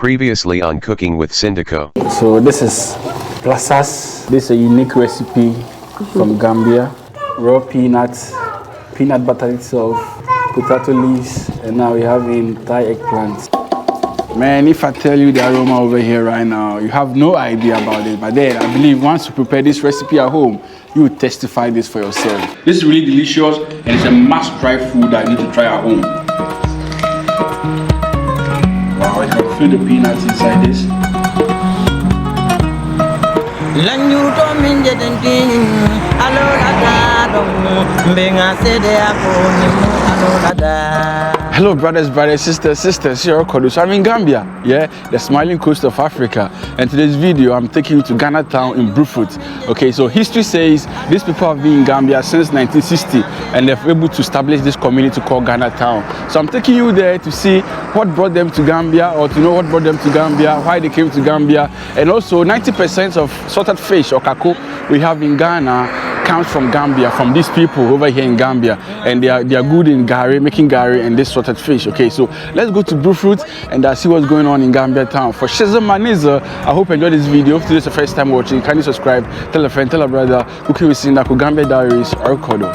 Previously on Cooking with Sindaco. So this is plasas. This is a unique recipe from Gambia. Raw peanuts, peanut butter itself, potato leaves, and now we have in Thai eggplant. Man, if I tell you the aroma over here right now, you have no idea about it. But then I believe once you prepare this recipe at home, you will testify this for yourself. This is really delicious and it's a must-try food that you need to try at home. Wow, I can feel the peanuts inside this. Hello brothers, sisters, here I'm in Gambia, the smiling coast of Africa, and today's video I'm taking you to Ghan Town in Brufut. Okay, so history says these people have been in Gambia since 1960 and they're able to establish this community called Ghan Town. So I'm taking you there to see what brought them to Gambia, or to know what brought them to Gambia, why they came to Gambia, and also 90% of salted fish or kako we have in Ghana comes from Gambia, from these people over here in Gambia, and they are good in gari, making gari and this salted fish. Okay, so let's go to Brufut and see what's going on in Gambia Town. For Shazam Maniza, I hope you enjoyed this video. If this is the first time watching, kindly subscribe, tell a friend, tell a brother. Cooking with Sindaco, Gambia Diaries, or Kodo.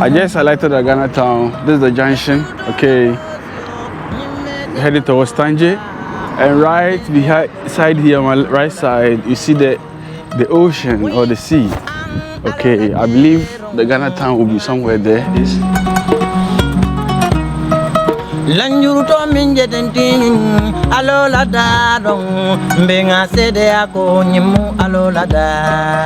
I just highlighted the Ghan Town. This is the junction. Okay, headed towards Tanje, and right beside here on my right side you see the ocean or the sea. Okay, I believe the Ghan Town will be somewhere there.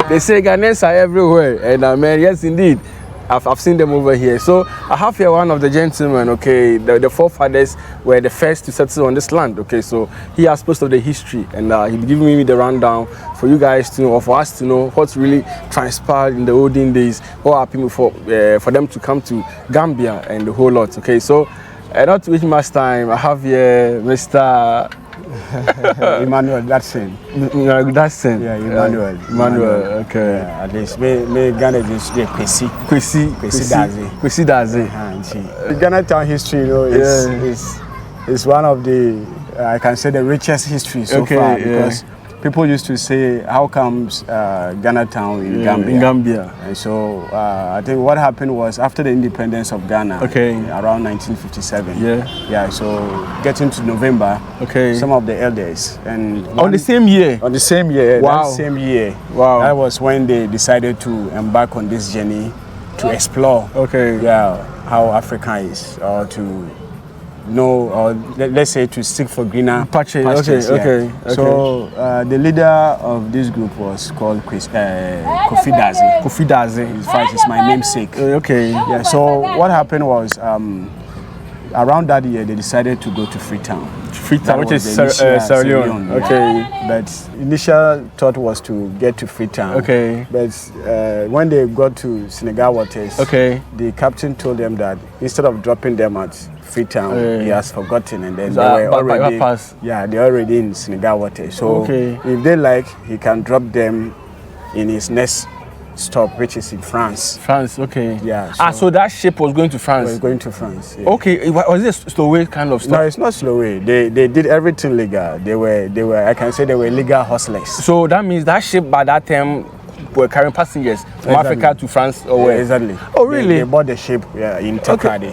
They say Ghanaians are everywhere, and man, yes indeed, I've seen them over here. So I have here one of the gentlemen. Okay, the forefathers were the first to settle on this land. Okay, so he has most of the history, and he'll give me the rundown for you guys to know, or for us to know what's really transpired in the olden days, what happened for them to come to Gambia and the whole lot. Okay, so not to waste much time, I have here Mr. Emmanuel Datsen. Datsen. Yeah, Emmanuel. Okay. Yeah, at least me Ghana is the Kwesi Daze. Ghan Town history, you know, is one of the I can say the richest history so far, because people used to say, how comes Ghan Town in Gambia? And so I think what happened was after the independence of Ghana, around 1957. So getting to November, some of the elders and on the same year. Wow. That same year. Wow. That was when they decided to embark on this journey to explore. How Africa is, or to know, or let's say to seek for greener pastures. So the leader of this group was called Kofi Daze. Kofi Daze. In fact, it's my namesake. So what happened was around that year they decided to go to Freetown, which is Sierra Leone. But initial thought was to get to Freetown. But when they got to Senegal waters, the captain told them that instead of dropping them at Freetown, he has forgotten, and then they were already in Senegal waters. So if they like, he can drop them in his next stop, which is in France. So that ship was going to France. Was going to France. Was it a slow way kind of stuff? No, it's not slow way. They did everything legal. They were I can say they were legal hustlers. So that means that ship by that time were carrying passengers from Africa to France or where? Exactly. Oh really? They bought the ship in Takrady.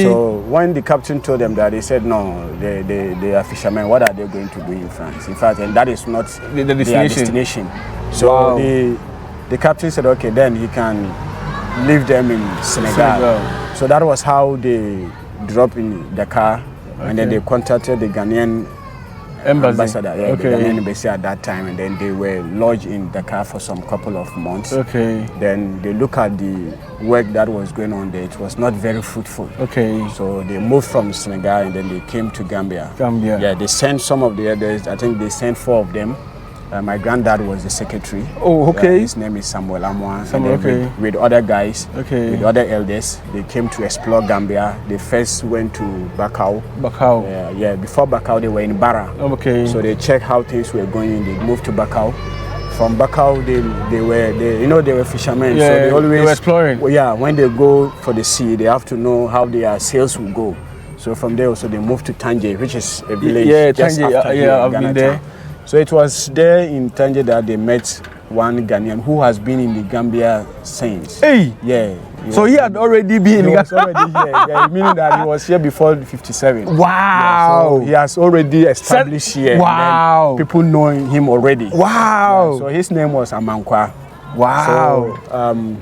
So when the captain told them that, they said no, they are fishermen. What are they going to do in France? In fact, and that is not the destination. So the captain said, okay, then he can leave them in Senegal. So that was how they dropped in Dakar, and then they contacted the Ghanaian ambassador, the Ghanaian embassy at that time, and then they were lodged in Dakar for some couple of months. Then they look at the work that was going on there. It was not very fruitful. So they moved from Senegal and then they came to Gambia. They sent some of the others. I think they sent 4 of them. My granddad was the secretary. His name is Samuel Amwa. With other guys, with other elders, they came to explore Gambia. They first went to Bakau. Before Bakau, they were in Bara. So they checked how things were going. They moved to Bakau. from Bakau, they were fishermen, Yeah, so they always were exploring. Well, yeah, when they go for the sea, they have to know how their sails will go. So from there also they moved to Tanje, which is a village. Yeah, just Tanje. after here in I've Ghana been there. Town. So it was there in Tanje that they met one Ghanaian who has been in the Gambia since. Hey! Yeah. So he had already been He was already here, yeah, meaning that he was here before 57. Wow! Yeah, so he has already established here. Wow! And people know him already. Wow! Yeah, so his name was Amankwa. Wow! So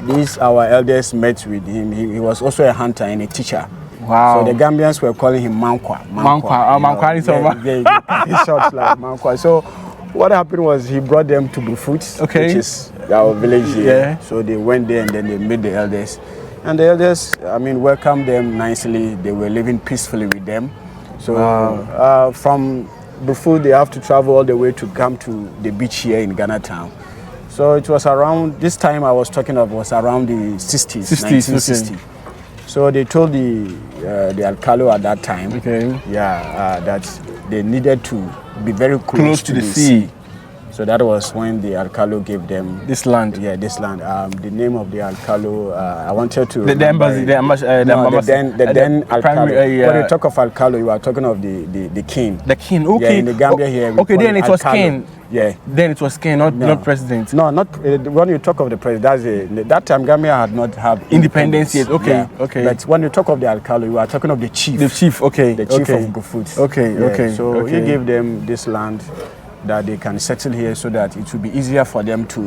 these our elders met with him. He was also a hunter and a teacher. Wow! So the Gambians were calling him Mankwa. Mankwa is over. Yeah, short like Mankwa. So what happened was he brought them to Brufut, okay, which is our village here. Yeah. So they went there and then they met the elders. And the elders, I mean, welcomed them nicely. They were living peacefully with them. So from Brufut, they have to travel all the way to come to the beach here in Ghana Town. So it was around, this time I was talking of was around the 60s, 1960. Okay. So they told the Alcalo at that time, okay, that they needed to be very close to the sea. So that was when the Alcalo gave them this land. Yeah, this land. The name of the Alcalo, I wanted to. The embassy, the then Alcalo. When you talk of Alcalo, you are talking of the king. The king, okay. Yeah, in the Gambia here. Okay, then it was king. Yeah. Then it was king, not president. No, not when you talk of the president. That time Gambia had not have independence yet. Okay, yeah. Okay. But when you talk of the Alcalo, you are talking of the chief. The chief, okay. The chief of Brufut. Okay, yeah. Okay. So he gave them this land that they can settle here so that it will be easier for them to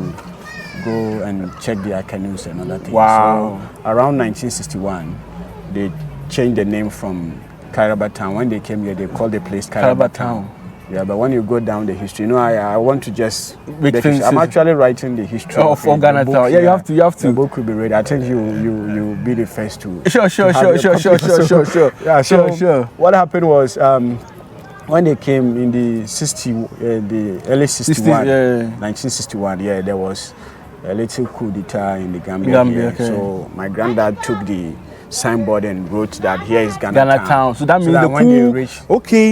go and check their canoes and other things. Wow. So around 1961, they changed the name from Kairaba Town. When they came here, they called the place Kairaba Town. Yeah, but when you go down the history, I want to just. I'm actually writing the history of Ghana Town. Yeah, you have to. The book will be read. I think you'll be the first to. Sure. Yeah, sure. What happened was when they came in the early 61, 1961. Yeah, there was a little coup d'etat in the Gambia. Okay. So my granddad took the signboard and wrote that here is Ghana Town. So that means when they reach,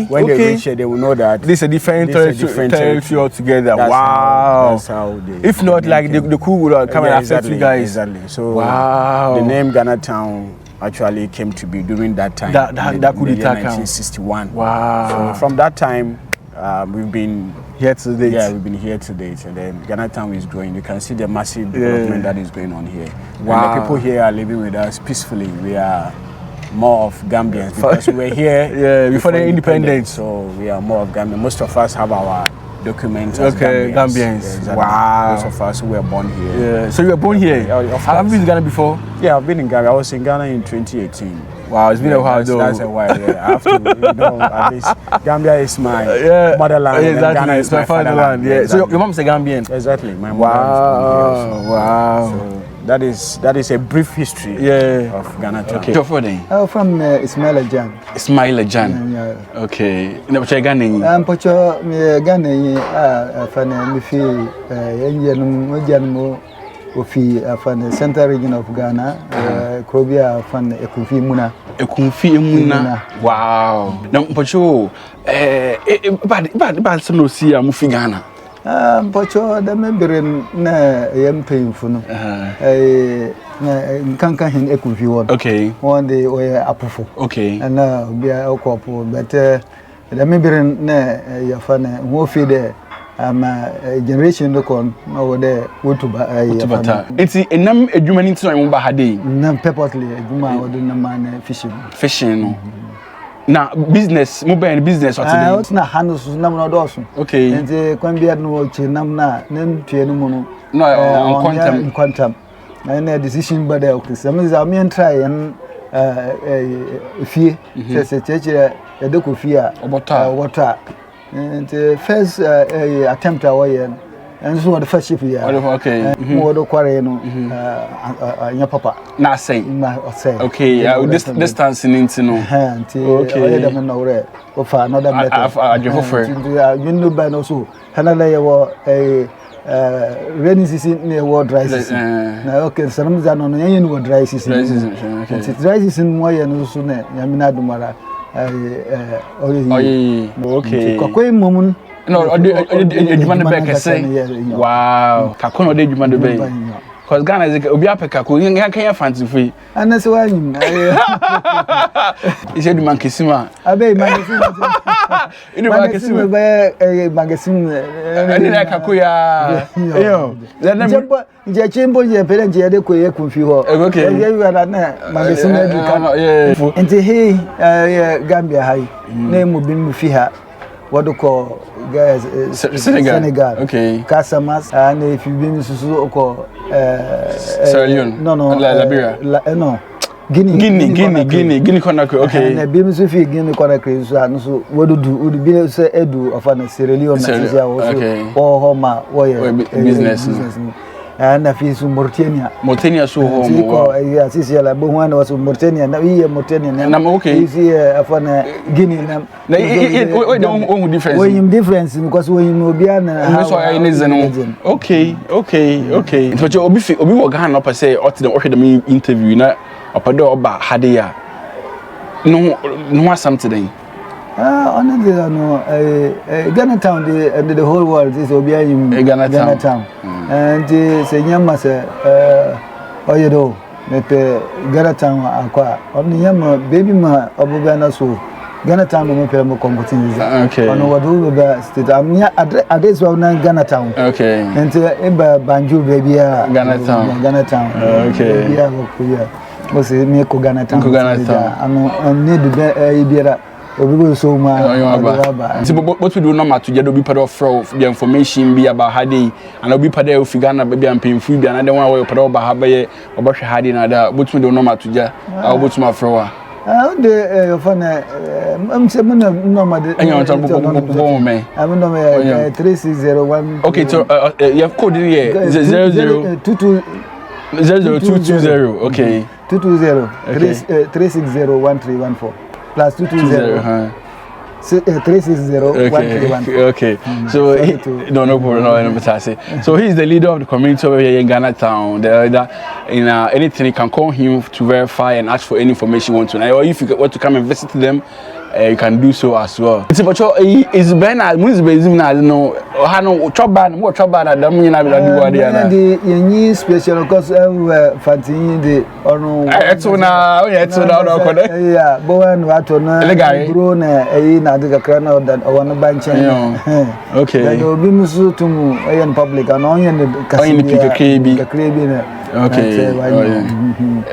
when they reach here, they will know that this is a different territory altogether. That's how they. If not, like the coup would come and affect you guys. Exactly. So the name Ghana Town actually came to be during that time. That coup d'etat 1961. Wow. So from that time, we've been here to date. Yeah, we've been here to date, and then Ghana Town is growing. You can see the massive development that is going on here. Wow. And the people here are living with us peacefully. We are more of Gambians because we were here before the independence. So we are more of Gambians. Most of us have our documents as Gambians. Yeah, exactly. Wow. Most of us who were born here. Yeah. So you were born here? Have you been in Ghana before? Yeah, I've been in Ghana. I was in Ghana in 2018. Wow, it's been a while though. That's a while, yeah. I have to, at least Gambia is my motherland. Exactly. And Ghana is my fatherland. Yeah. Exactly. So your mom's a Gambian? Exactly. My mom. Wow. So that is a brief history of Ghana Town. Okay. I'm from Ismail Jan. Ismail Jan. Yeah. Okay. What's your Ghana? I'm Pocho Ghana. Fan me fi Jan Ofi afan Central Region of Ghana, Krobia afan Ekunfi Muna. Ekunfi Muna. Wow. Na Pocho bad no see amufi Ghana. Pocho da membrane na yempe mfuno. Na kankan hin Ekunfi won. Okay. One day oye apofo. Okay. Na bia okopo but da membrane na yafane wo fi de generation no kon over there wotuba it's enam adwuma ni tino mo ba ha dey na purposely adwuma odo na man fishing no na business mo be business what dey na hanus na mo do so okay nti kwan bia no chi nam na ntue no mo no on quantum na decision ba there okay some za me try and fie se cheche edeko fie a water and first attempt away and so the first ship here okay mo do kware no nya papa na say okay this distance into no okay da na wore for another method you know by no so hanala ye rainy season ne dry season na okay sanam za no nya no dry season okay dry season mo ye no so na nya mina dumara okay okay kokoi momun No, Edwuma de Beke say. Wow. Kako no de Edwuma de Beke. Cause Ghana is obi apekako. You can fancy free. And that's why you. He said man kisima. Abe magazine. You man kisima be magazine. Ani na kako ya. Yo. Je chimbo je pele je de koye kunfi ho. Okay. You are na magazine eduka. Yeah. Enti he Gambia hai. Na mu bin mu fi ha. What do call guys Senegal. Okay. Casamas and if you been to call Sierra Leone. No, Liberia. No. Guinea Conakry. Okay. And beam so fi Guinea Conakry so what do would be say edu of an Sierra Leone na also or homa or business. And if it's Mauritania so home. Yes, is la bo one was Mauritania na we Mauritania na okay. Is afana Guinea na no difference. When difference because when you Obiana so I need okay. But you obi wo Ghana no per say or the interview na opado oba hadia no asam today. Honestly, no. Ghan Town, the whole world is Obianim Ghan Town. And say, Yamma say, oh, you know, Ghan Town, Aqua, only Yamma, baby, my Obogana so. Ghan Town, no Permo Computing. Okay. On what do the state? I'm near address of Ghan Town. Okay. And Banjo, baby, Ghan Town. Okay. Yeah, was a mere Ghan Town. I'm near the Ibera. Obi so ma what we do normal to get obi part of the information be about hadi and obi part of Ghana baby and pay food and one way part of habaye oba hadi na da what we do normal to ja what my fro the fun I'm saying normal me I'm no 3601 okay so you have code here 0022 0020 okay 220 3601314 plus 220 360 okay. So no problem. So he's the leader of the community over here in Ghan Town. Anything you can call him to verify and ask for any information you want to know. Or if you want to come and visit them, you can do so as well. It's about is Ben as Bezim I don't know. Hano Choban, what Choban at the special because Fantin the or yeah, Bowen Watona grown a crana that one bunch. Okay. There will be Musu to public and onion the Caribbean. Okay.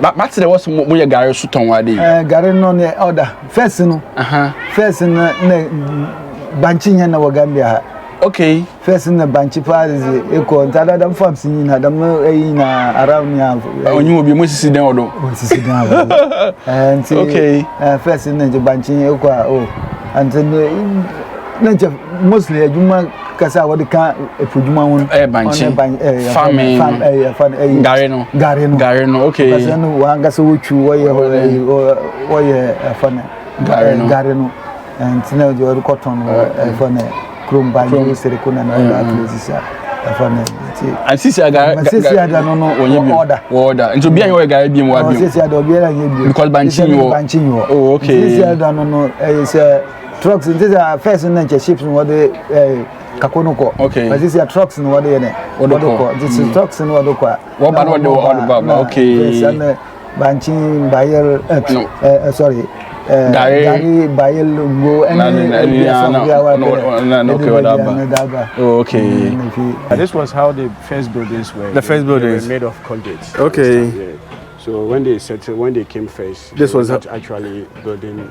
But there was more Gary Sutton Wadi. Gary no order. First in Banching and Gambia. Okay. First in the Banchi party is equal to other farms in around here. Oh, you will be most sit down. And okay. First in the Banching Equa. Oh, and then mostly a Juma. Kasa what the car Pujuma one farming Garino okay Kasano Wangasa Wuchu Garino and now you are cotton for Chrome by Sericuna and places and Sisia order and to be a guy being one because Banchino oh okay trucks this are first and ships what they Kakonoko. Okay. But this is trucks in what they are. This is trucks in what okay. Banching Bayer, sorry. Gary Bayer go okay. This was how the first buildings were. The first buildings were made of concrete. Okay. Yeah. So when they settled, when they came first, this was actually building.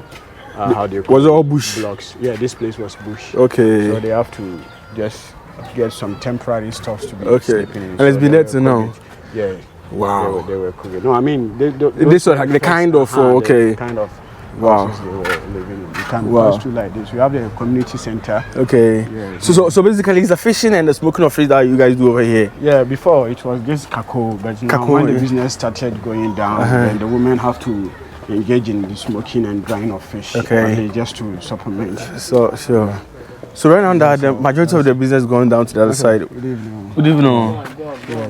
How they was all bush blocks. Yeah, this place was bush. Okay. So they have to just get some temporary stuff to be sleeping in. And it's been there to now. Yeah. Wow. They were cooking. No, I mean this was like the kind of okay. Kind of wow. They were living in. You can pass through like this. We have the community center. Okay. Yeah. So basically it's the fishing and the smoking of fish that you guys do over here. Yeah, before it was just kakao, but now when the business started going down, then the women have to engage in the smoking and drying of fish. Okay. Just to supplement. So sure. So right now that the majority of the business going down to the other side. Good evening. Good evening. Yeah.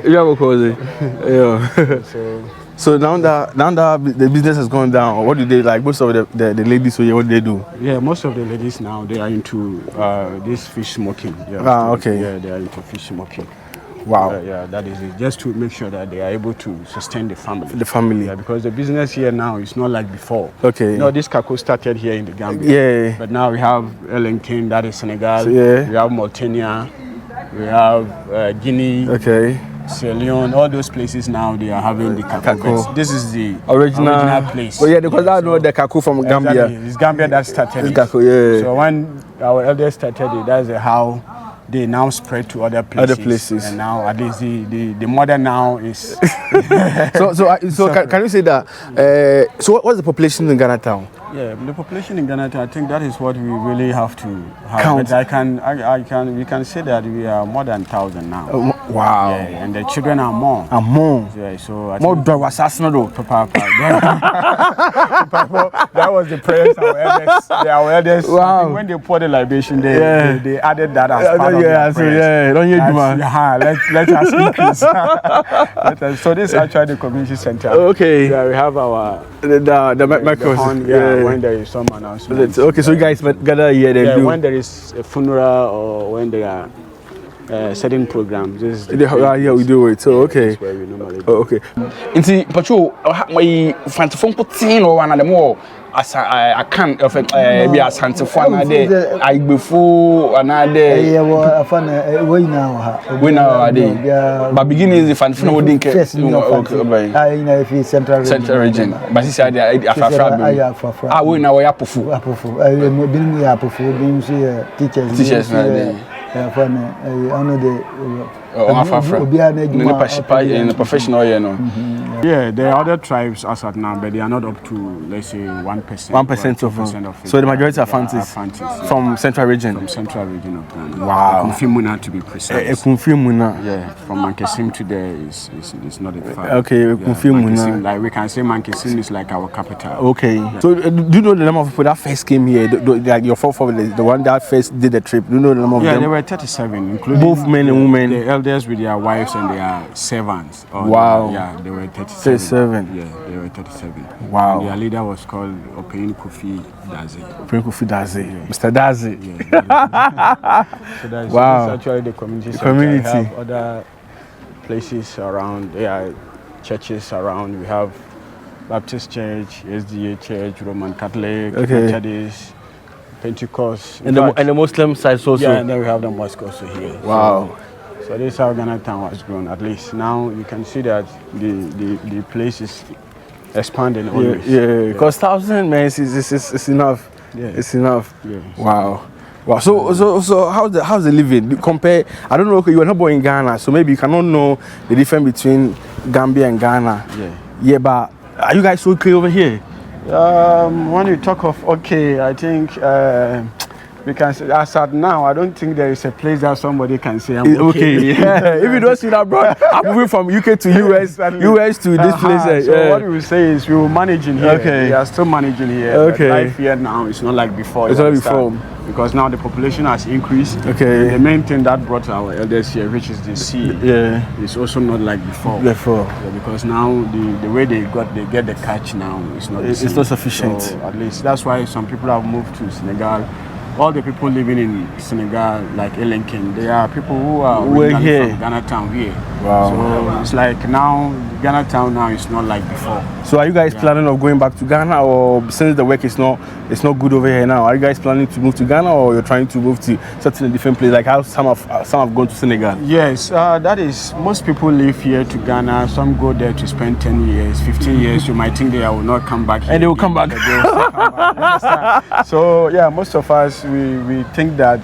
You have a cozy. Yeah. So So now that the business has gone down, what do they like? Most of the ladies here, what do they do? Yeah, most of the ladies now they are into this fish smoking. Yeah, okay. Yeah, they are into fish smoking. Wow. Yeah, that is it. Just to make sure that they are able to sustain the family. The family. Yeah, because the business here now is not like before. Okay. You know, this Kako started here in the Gambia. Yeah. But now we have King, that is Senegal. So, yeah. We have Mauritania. We have Guinea. Okay. Sierra Leone, all those places now they are having the Kako. This is the original place. Oh yeah, because I know the Kako from Gambia. Exactly. It's Gambia that started it. Kako, yeah. So when our elders started it, that's how they now spread to other places. And now at least the mother now is. so can you say that? So what's the population in Ghana Town? Yeah, the population in Ghana Town, I think that is what we really have to count. But we can say that we are more than 1,000 now. Wow. Yeah, and the children are more. Yeah, so I more do assassinado. That was the prayers our elders. Wow. When they poured the libation, they added that as part of the prayers. Don't you let us increase. So this is actually the community center. Okay. Yeah, we have our the microphone. When there is some announcement. Okay, so you guys gather here then do. When there is a funeral or when there are certain programs, this is we do it. So okay. That's where we normally do. Okay. Inti pacho my fantifon putin or one of them as I can't be a santifon ade aigbefu anade we now ade but beginning is fantifon wodin ke okay central region but this ade afafra we now we apofu bin we apofu bin teachers na dey ono de in the professional Yeah, there are other tribes as at now, but they are not up to, let's say, 1%. 1% of it. So the majority are Fantis from Central Region? From Central Region of Ghana. Wow. Kumfimuna to be precise. Kumfimuna? Yeah, from Mankesim to there is not a far. Okay, Kumfimuna. Like we can say Mankesim is like our capital. Okay. Yeah. So do you know the number of people that first came here, like your forefathers, the one that first did the trip? Do you know the number of them? Yeah, there were 37, including both men and women. The elders with their wives and their servants. Wow. There were 37. 37. Yeah, there were 37. Wow. And their leader was called Opein Kofi Daze. Opein Kofi Daze. Yeah. Mr. Daze. Yeah. So that's actually the community. The community. We have other places around. There are churches around. We have Baptist Church, SDA Church, Roman Catholic, Methodist, Pentecost. And the Muslim side also. Yeah, and then we have the mosque also here. Wow. So this is how Ghana Town has grown. At least now you can see that the place is expanding always. Yeah, because 1,000 man is enough. Yeah. It's enough. Yeah. Wow. So how's the living? Compare. I don't know. You were not born in Ghana, so maybe you cannot know the difference between Gambia and Ghana. Yeah, but are you guys okay over here? When you talk of okay, I think. We can say, as at now, I don't think there is a place that somebody can say I'm okay. Yeah. If you don't see that, bro, I'm moving from UK to US, US to this place. So what we will say is we will manage in here. Okay. We are still managing here. Okay. But life here now is not like before. It's not before. Because now the population has increased. Okay. The main thing that brought our elders here, which is the sea, is also not like before. Yeah, because now the way they get the catch now is not. It's not sufficient. So at least that's why some people have moved to Senegal. All the people living in Senegal, like King, they are people who are here from Ghana Town here. Wow. So it's like now, Ghana Town now is not like before. So are you guys planning on going back to Ghana, or since the work is not good over here now, are you guys planning to move to Ghana, or you're trying to move to certain different place, like how some have gone to Senegal? Yes, that is, most people live here to Ghana. Some go there to spend 10 years, 15 years. You might think they will not come back here. And they will come back. So yeah, most of us, we think that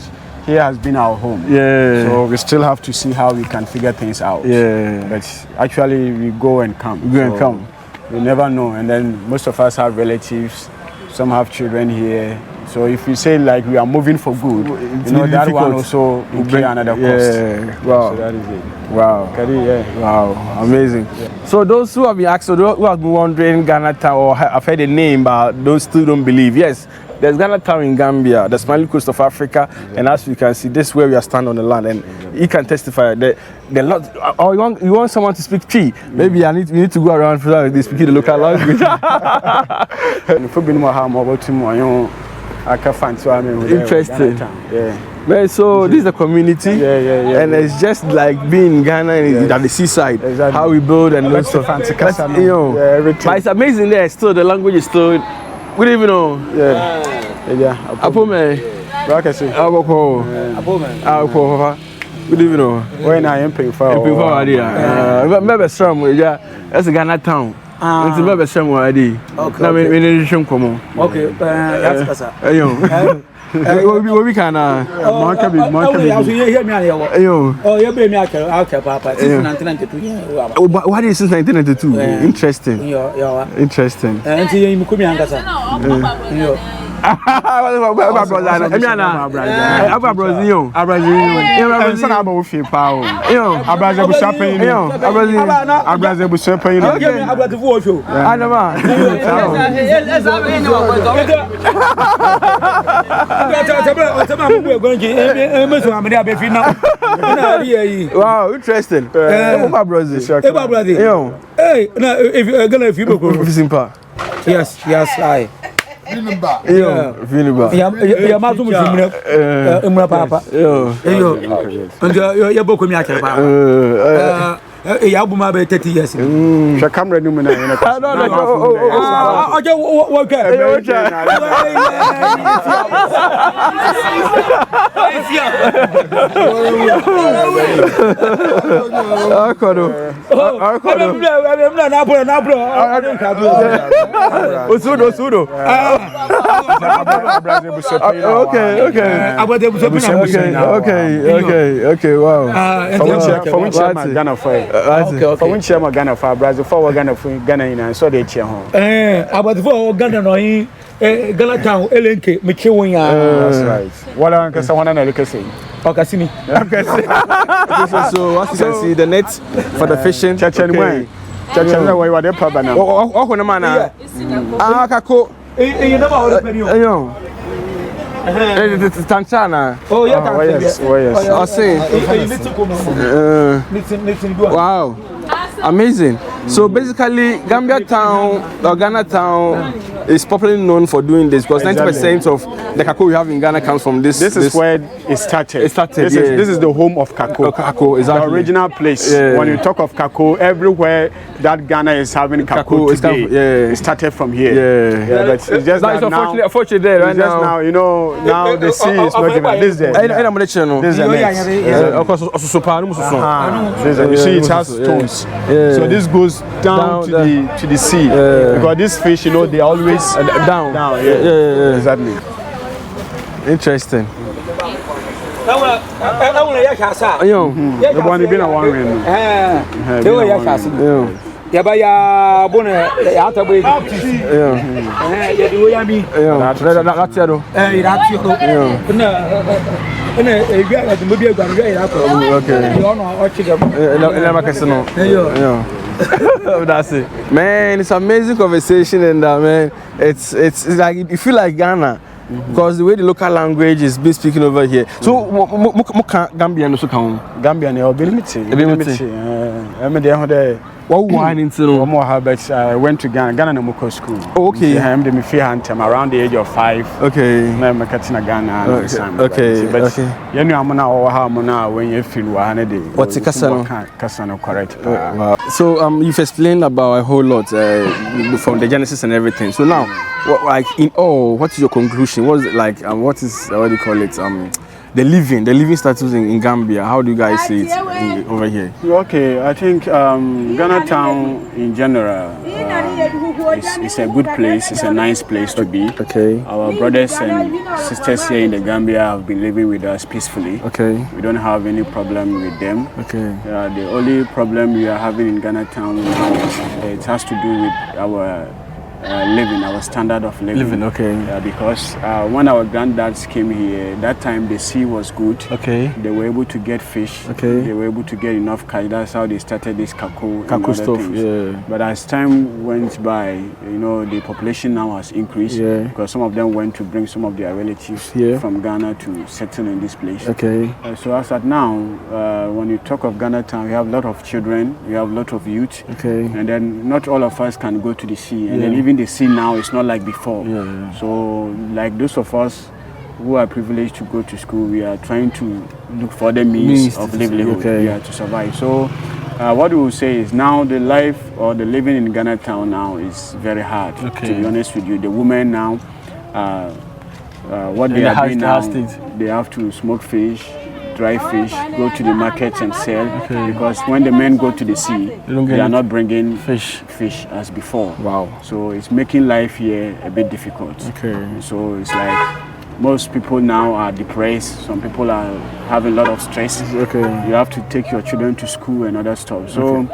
here has been our home. Yeah. So we still have to see how we can figure things out. Yeah. But actually, we go and come. We never know. And then most of us have relatives. Some have children here. So if we say like we are moving for good, you know, that one also will bring another cost. Yeah. Wow. So that is it. Wow. Yeah. Wow. Amazing. Yeah. So those who have been asked, who have been wondering Ghana Town or have heard the name, but those still don't believe. Yes, there's Ghan Town in Gambia, the smiling coast of Africa, and as you can see, this is where we are standing on the land, and he can testify that the lot. Oh, you want someone to speak Chi? Maybe we need to go around for they speak the local language. Interesting. Yeah. Man, so this is the community, and it's just like being in Ghana and at the seaside. Exactly. How we build and those stuff. But it's amazing there. Still, the language is still. Good evening. Apo man. Apo man. Good evening. When I am paying for. Maybe some. Yeah, that's a Ghan Town. It's maybe some already. Now we need to come on. Okay. That's we can hear me oh, you be me okay, Papa. Since 1992. What is since 1992? Interesting. Interesting. And you come here, Angasa. Wow, interesting. Hey, if you're gonna yes, I. Papa. You 30 years. Camera Okay, wow. For when Chama Ghana for Brazil, for Ghana for Ghana in so they cheer home. About for Ghana no Ghan Town, Elenke, Michiwin. That's right. What I can say, one and I can say. Okay, see me. So, as you can see, the net for the fishing. Chachanway, why were they problem now? Oh, when a man, Kako, you never heard of me. It's Tanchana. Oh, yes. I see. Wow. Amazing. So basically, Gambia Town or Ghana Town is popularly known for doing this because 90% of the Kako we have in Ghana comes from this. This is where it started. This is the home of Kako. Kako, exactly. The original place. When you talk of Kako, everywhere that Ghana is having Kako today, it started from here. But it's just that now. Unfortunately, there right now. Now you know. Now the sea is not given. This is there. This is you see, it has stones. So this goes down to the sea because these fish, you know, they always down. Exactly. Interesting. The one been a one ring. Yabaya Bona Atabe. That's it, man. It's amazing conversation, and man, it's like you feel like Ghana. Because the way the local language is being spoken over here. So, Gambian also come. Gambian ability. What wine into I went to Ghana, Ghana Namoko school. Okay. I am the Mifiantem around the age of 5. Okay. I'm a Katina Ghana. Okay. But you know, I'm now or Harmona when you feel 100. What's a Casano? Casano, correct. So, you've explained about a whole lot from the genesis and everything. So, now, what is your conclusion? What is it like? What is, what do you call it? The living status in Gambia. How do you guys see it over here? Okay, I think Ghana Town in general is a good place. It's a nice place to be. Okay. Our brothers and sisters here in the Gambia have been living with us peacefully. Okay. We don't have any problem with them. Okay. The only problem we are having in Ghana Town now, it has to do with our living, our standard of living. Okay. Because when our granddads came here, that time the sea was good. Okay. They were able to get fish. Okay. They were able to get enough catch. That's how they started this kako stuff. things. Yeah. But as time went by, you know, the population now has increased. Yeah. Because some of them went to bring some of their relatives from Ghana to settle in this place. Okay. So as at now, when you talk of Ghan Town, we have a lot of children, we have a lot of youth. Okay. And then not all of us can go to the sea. And then even the sea now is not like before. Yeah. So like those of us who are privileged to go to school, we are trying to look for the means of livelihood to survive. So what we will say is now the life or the living in Ghan Town now is very hard. To be honest with you, the women now, what they are doing now, they have to smoke fish, dry fish, go to the markets and sell. Because when the men go to the sea, they are not bringing fish as before. Wow. So it's making life here a bit difficult. So it's like most people now are depressed. Some people are having a lot of stress. You have to take your children to school and other stuff. So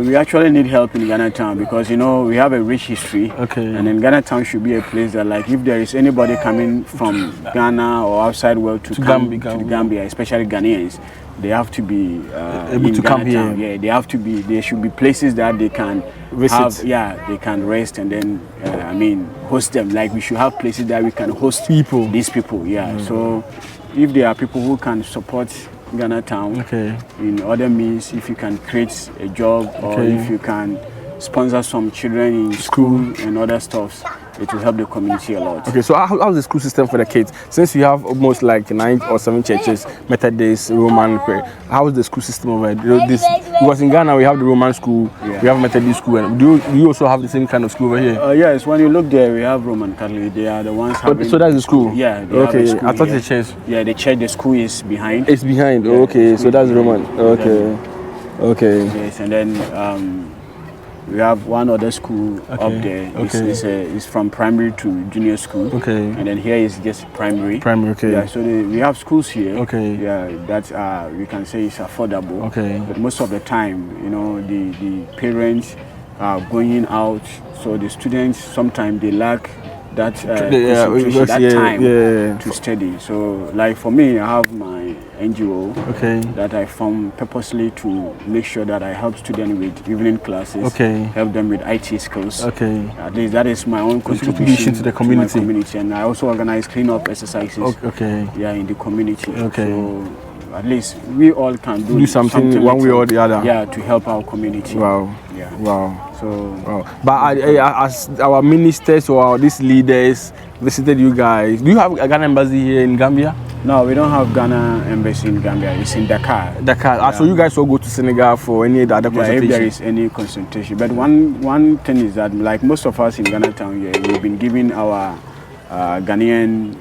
we actually need help in Ghan Town because, you know, we have a rich history. And then Ghan Town should be a place that, like, if there is anybody coming from Ghana or outside world to come to Gambia, especially Ghanaians, they have to be able to come here. Yeah, they have to be. There should be places that they can visit. They can rest and then host them. Like we should have places that we can host these people. So if there are people who can support Ghan Town in other means, if you can create a job or if you can sponsor some children in school and other stuff, it will help the community a lot. So how's the school system for the kids? Since you have almost like 9 or 7 churches, Methodist, Roman, how is the school system over there? Because in Ghana we have the Roman school, we have Methodist school, and do you also have the same kind of school over here? Yes, when you look there, we have Roman Catholic. They are the ones having... So that's the school? Yeah. Okay, I thought the church. Yeah, the church, the school is behind. It's behind, so that's Roman. Okay. Yes, and then we have one other school up there. It's from primary to junior school. And then here is just primary. Yeah, so we have schools here. Yeah, that we can say is affordable. But most of the time, you know, the parents are going out, so the students sometimes they lack that concentration, that time to study. So, like for me, I have my NGO that I formed purposely to make sure that I help students with evening classes, help them with IT skills. At least that is my own contribution to the community. And I also organize clean-up exercises in the community. So at least we all can do something one way or the other. Yeah, to help our community. Wow. Yeah. Wow. So, but as our ministers or these leaders visited you guys, do you have a Ghana embassy here in Gambia? No, we don't have Ghana embassy in Gambia. It's in Dakar. So you guys will go to Senegal for any other consultation? If there is any consultation. But one thing is that, like most of us in Ghan Town here, we've been given our Ghanaian,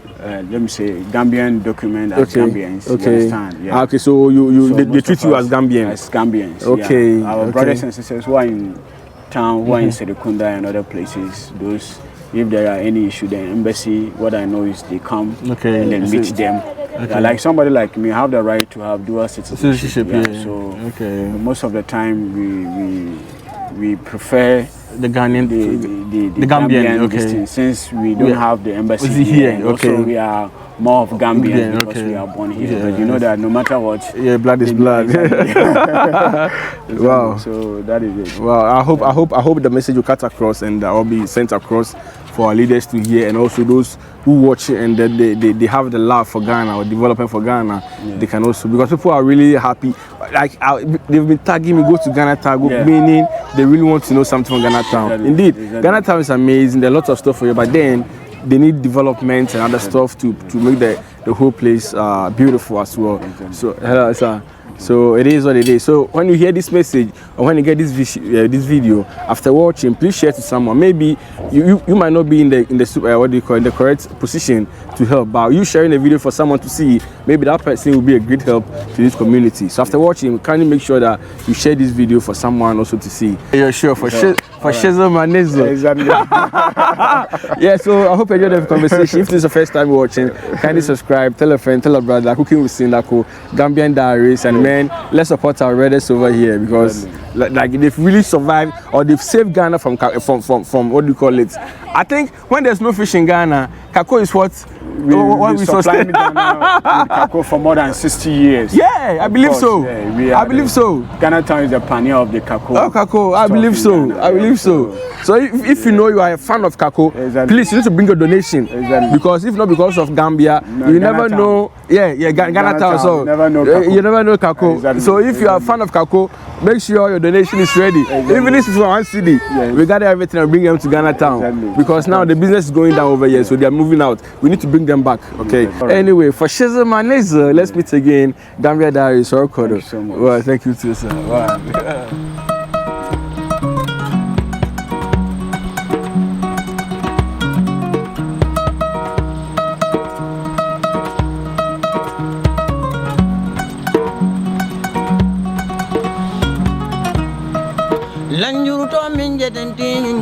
let me say, Gambian document as Gambians. You understand? Yeah. So they treat you as Gambians? As Gambians. Our brothers and sisters who are in town, who are in Serekunda and other places, those, if there are any issue, the embassy, what I know is they come and then meet them. Like somebody like me, I have the right to have dual citizenship. So most of the time we prefer the Ghanaian, the Gambian distance, since we don't have the embassy here. Also, we are more of Gambian because we are born here. But you know that no matter what, blood is blood. Wow. So that is it. Well, I hope the message will cut across and will be sent across for our leaders to hear, and also those who watch it and that they have the love for Ghana or development for Ghana. They can also, because people are really happy. Like they've been tagging me, go to Ghana Town, meaning they really want to know something from Ghana Town. Indeed, Ghana Town is amazing. There are lots of stuff for you, but then they need development and other stuff to make the whole place beautiful as well. So hello, sir. So it is what it is. So when you hear this message or when you get this video, after watching, please share to someone. Maybe you might not be in the correct position to help, but you sharing the video for someone to see maybe that person will be a great help to this community. So after watching, kindly make sure that you share this video for someone also to see. Yeah, sure, for Shizzle Manizo. Exactly. Yeah, so I hope you enjoyed the conversation. If this is the first time watching, kindly subscribe, tell a friend, tell a brother, Cooking with Sindaco, Gambian Diaries, and man, let's support our brothers over here because like they've really survived or they've saved Ghana from what do you call it? I think when there's no fish in Ghana, kako is what we supply Ghana with kako for more than 60 years. Yeah, I believe so. Yeah, I believe so. Ghana Town is the pioneer of the kako. Oh, kako, I believe so. I believe so. So if you know you are a fan of kako, please you need to bring a donation. Because if not because of Gambia, you never know. Yeah, Ghana Town. So you never know kako. So if you are a fan of kako, make sure your donation is ready. Even if it's for one city, we gather everything and bring them to Ghana Town. Because now the business is going down over here, so they are moving out. We need to bring them back. Okay. Anyway, for Shizzle Manizo, let's meet again. Gambian Diaries, thank you so much. Well, thank you too, sir. Wow. Lanjuru to minje dentin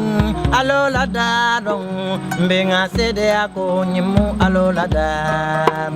alola da dong benga sede ako nyimu alola da